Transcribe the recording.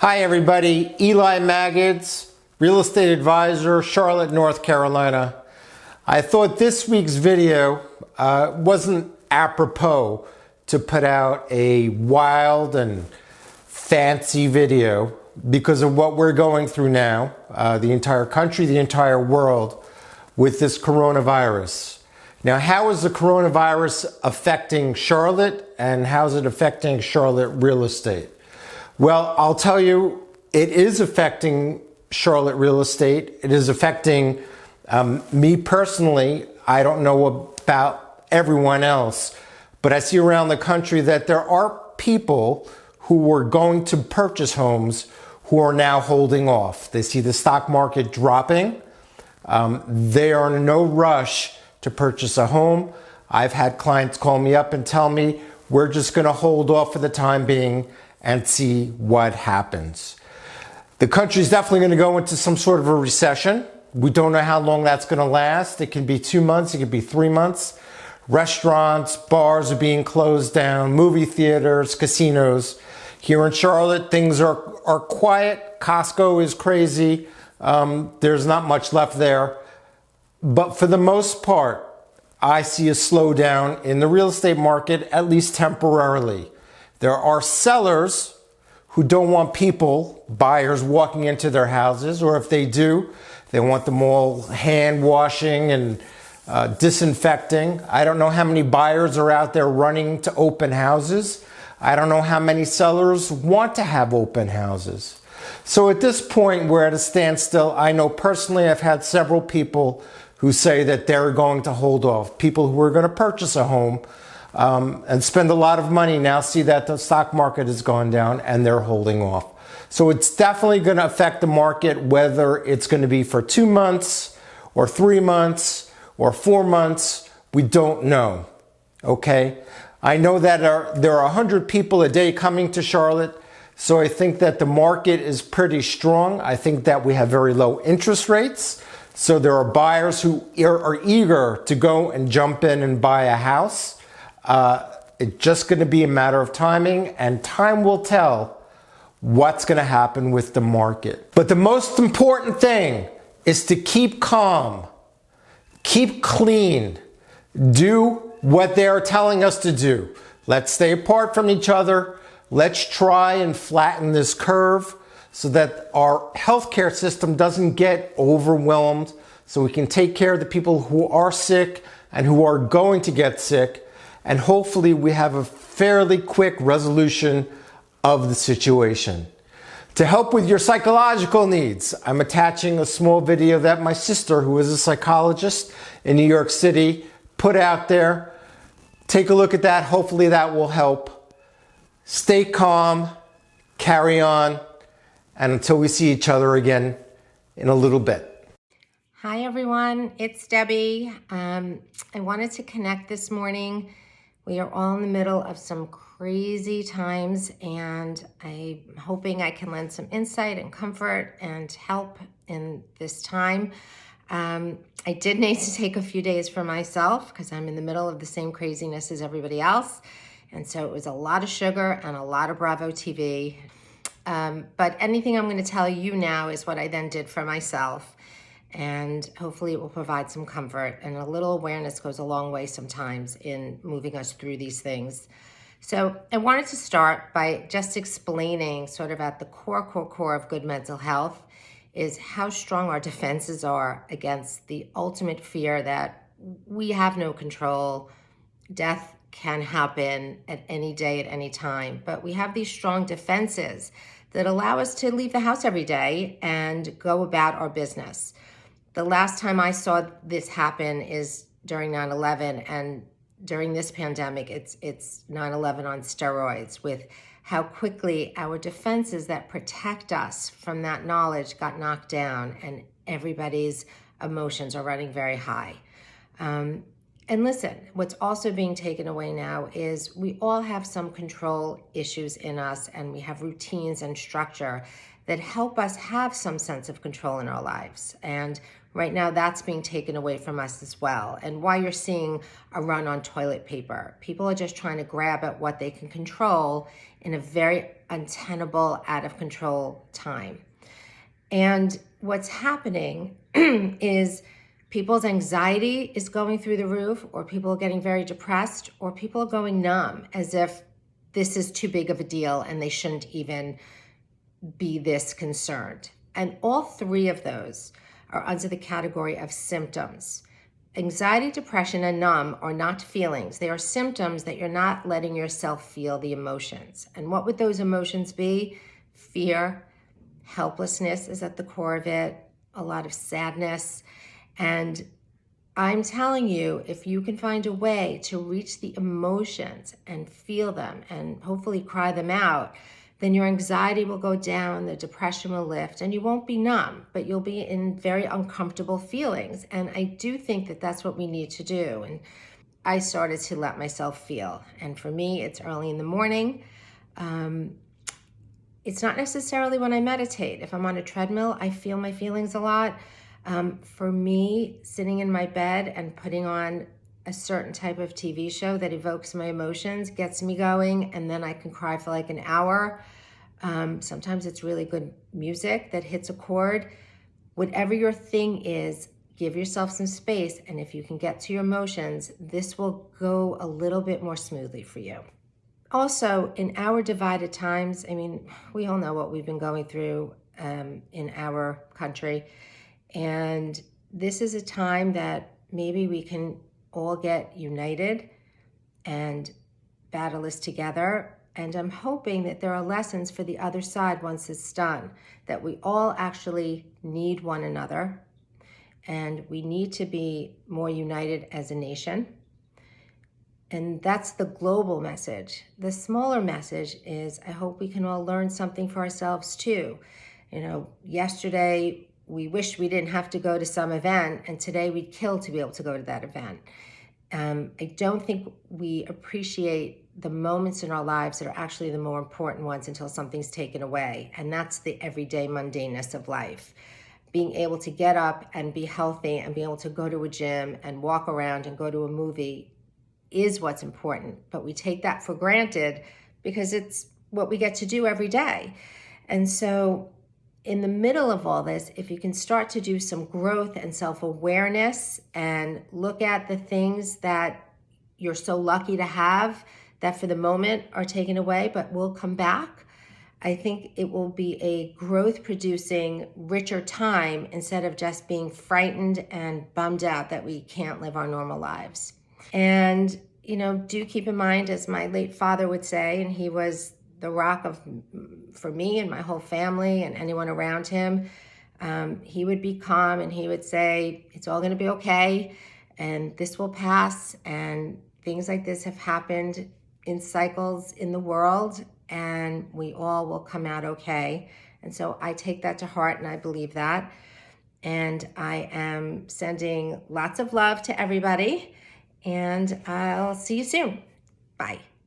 Hi everybody, Eli Magids, real estate advisor, Charlotte, North Carolina. I thought this week's video wasn't apropos to put out a wild and fancy video because of what we're going through now, the entire country, the entire world, with this coronavirus. Now, how is the coronavirus affecting Charlotte, and how is it affecting Charlotte real estate? Well, I'll tell you, it is affecting Charlotte real estate. It is affecting me personally. I don't know about everyone else, but I see around the country that there are people who were going to purchase homes who are now holding off. They see the stock market dropping. They are in no rush to purchase a home. I've had clients call me up and tell me, we're just going to hold off for the time being and see what happens. The country's definitely going to go into some sort of a recession. We don't know how long that's going to last. It can be 2 months, it could be 3 months. Restaurants, bars are being closed down, movie theaters, casinos. Here in Charlotte, things are quiet. Costco is crazy. There's not much left there. But for the most part, I see a slowdown in the real estate market, at least temporarily. There are sellers who don't want buyers walking into their houses, or if they do, they want them all hand washing and disinfecting. I don't know how many buyers are out there running to open houses. I don't know how many sellers want to have open houses. So at this point, we're at a standstill. I know personally I've had several people who say that they're going to hold off. People who are going to purchase a home and spend a lot of money now see that the stock market has gone down and they're holding off. So it's definitely going to affect the market, whether it's going to be for 2 months or 3 months or 4 months. We don't know. Okay? I know that there are 100 people a day coming to Charlotte. So I think that the market is pretty strong. I think that we have very low interest rates. So there are buyers who are eager to go and jump in and buy a house. It's just going to be a matter of timing, and time will tell what's going to happen with the market. But the most important thing is to keep calm, keep clean, do what they are telling us to do. Let's stay apart from each other. Let's try and flatten this curve so that our healthcare system doesn't get overwhelmed, so we can take care of the people who are sick and who are going to get sick. And hopefully we have a fairly quick resolution of the situation. To help with your psychological needs, I'm attaching a small video that my sister, who is a psychologist in New York City, put out there. Take a look at that. Hopefully that will help. Stay calm, carry on, and until we see each other again in a little bit. Hi everyone, it's Debbie. I wanted to connect this morning. We are all in the middle of some crazy times, and I'm hoping I can lend some insight and comfort and help in this time. I did need to take a few days for myself because I'm in the middle of the same craziness as everybody else. And so it was a lot of sugar and a lot of Bravo TV. But anything I'm going to tell you now is what I then did for myself. And hopefully it will provide some comfort, and a little awareness goes a long way sometimes in moving us through these things. So I wanted to start by just explaining sort of at the core of good mental health is how strong our defenses are against the ultimate fear that we have no control. Death can happen at any day, at any time, but we have these strong defenses that allow us to leave the house every day and go about our business. The last time I saw this happen is during 9/11, and during this pandemic, it's 9/11 on steroids, with how quickly our defenses that protect us from that knowledge got knocked down, and everybody's emotions are running very high. And listen, what's also being taken away now is we all have some control issues in us, and we have routines and structure that help us have some sense of control in our lives. And Right now, that's being taken away from us as well. And why you're seeing a run on toilet paper. People are just trying to grab at what they can control in a very untenable, out of control time. And what's happening is people's anxiety is going through the roof, or people are getting very depressed, or people are going numb as if this is too big of a deal and they shouldn't even be this concerned. And all three of those are under the category of symptoms. Anxiety, depression, and numb are not feelings. They are symptoms that you're not letting yourself feel the emotions. And what would those emotions be? Fear, helplessness is at the core of it, a lot of sadness. And I'm telling you, if you can find a way to reach the emotions and feel them and hopefully cry them out, then your anxiety will go down, the depression will lift, and you won't be numb, but you'll be in very uncomfortable feelings. And I do think that that's what we need to do. And I started to let myself feel. And for me, it's early in the morning. It's not necessarily when I meditate. If I'm on a treadmill, I feel my feelings a lot. For me, sitting in my bed and putting on a certain type of TV show that evokes my emotions gets me going, and then I can cry for like an hour. Sometimes it's really good music that hits a chord. Whatever your thing is, give yourself some space, and if you can get to your emotions, this will go a little bit more smoothly for you. Also, in our divided times, I mean, we all know what we've been going through in our country, and this is a time that maybe we can all get united and battle this together. And I'm hoping that there are lessons for the other side once it's done, that we all actually need one another, and we need to be more united as a nation. And that's the global message. The smaller message is, I hope we can all learn something for ourselves too. You know, yesterday we wished we didn't have to go to some event, and today we'd kill to be able to go to that event. I don't think we appreciate the moments in our lives that are actually the more important ones until something's taken away. And that's the everyday mundaneness of life. Being able to get up and be healthy and be able to go to a gym and walk around and go to a movie is what's important. But we take that for granted because it's what we get to do every day. And so in the middle of all this, if you can start to do some growth and self-awareness and look at the things that you're so lucky to have that for the moment are taken away but will come back, I think it will be a growth-producing, richer time instead of just being frightened and bummed out that we can't live our normal lives. And, you know, do keep in mind, as my late father would say, and he was the rock for me and my whole family and anyone around him, he would be calm and he would say, it's all going to be okay and this will pass, and things like this have happened in cycles in the world and we all will come out okay. And so I take that to heart and I believe that. And I am sending lots of love to everybody, and I'll see you soon. Bye.